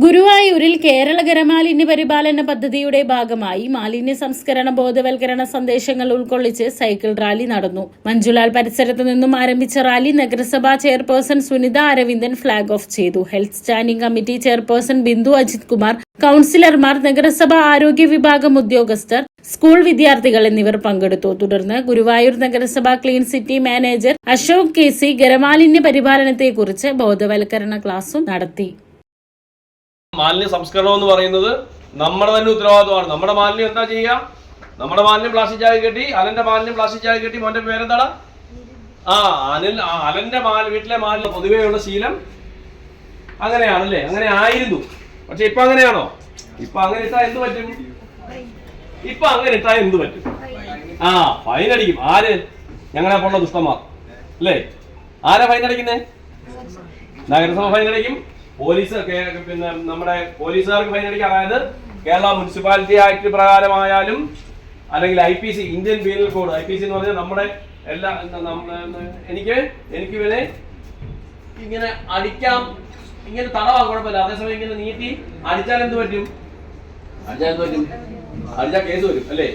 ഗുരുവായൂരിൽ കേരള ഖരമാലിന്യ പരിപാലന പദ്ധതിയുടെ ഭാഗമായി മാലിന്യ സംസ്കരണ ബോധവൽക്കരണ സന്ദേശങ്ങൾ ഉൾക്കൊള്ളിച്ച് സൈക്കിൾ റാലി നടന്നു. മഞ്ജുലാൽ പരിസരത്തു നിന്നും ആരംഭിച്ച റാലി നഗരസഭാ chairperson Sunitha Aravindan flag off ചെയ്തു. Health standing committee chairperson Bindu Ajith Kumar, കൌൺസിലർമാർ, നഗരസഭാ ആരോഗ്യ വിഭാഗം ഉദ്യോഗസ്ഥർ, സ്കൂൾ വിദ്യാർത്ഥികൾ എന്നിവർ പങ്കെടുത്തു. തുടർന്ന് ഗുരുവായൂർ നഗരസഭ clean city manager Ashok KC ഖരമാലിന്യ പരിപാലനത്തെക്കുറിച്ച് ബോധവൽക്കരണ ക്ലാസും നടത്തി. മാലിന്യ സംസ്കരണം എന്ന് പറയുന്നത് നമ്മുടെ തന്നെ ഉത്തരവാദിത്വമാണ്. നമ്മുടെ മാലിന്യം എന്താ ചെയ്യുക? നമ്മുടെ മാലിന്യം പ്ലാസ്റ്റിക് ചായ കെട്ടി, അലന്റെ മാലിന്യം പ്ലാസ്റ്റിക് ചായ കെട്ടി. മോന്റെ പേരെന്താണ്? അലന്റെ വീട്ടിലെ മാലിന്യം പൊതുവെയുള്ള ശീലം അങ്ങനെയാണല്ലേ? അങ്ങനെ ആയിരുന്നു. പക്ഷെ ഇപ്പൊ അങ്ങനെയാണോ? ഇപ്പൊ അങ്ങനെ ഇട്ടാ എന്ത് പറ്റും? ഫൈൻ അടിക്കും. ആര്? ഞങ്ങളെ പോലുള്ള ദുഷ്ടന്മാർ അല്ലേ? ആരാ ഫൈൻ അടിക്കുന്നേ? നഗരസഭ ഫൈൻ അടിക്കും. പോലീസ്, പിന്നെ നമ്മുടെ പോലീസുകാർക്ക് ഫൈൻ അടിക്കും. അതായത് കേരള മുനിസിപ്പാലിറ്റി ആക്ട് പ്രകാരമായാലും അല്ലെങ്കിൽ IPC, Indian penal code. IPC എന്ന് പറഞ്ഞാൽ നമ്മുടെ എല്ലാ എനിക്ക് ഇവനെ ഇങ്ങനെ അടിക്കാം, ഇങ്ങനെ തടവാൻ കുഴപ്പമില്ല. അതേസമയം ഇങ്ങനെ നീട്ടി അടിച്ചാൽ എന്ത് പറ്റും? അടിച്ചാൽ കേസ് വരും അല്ലേ?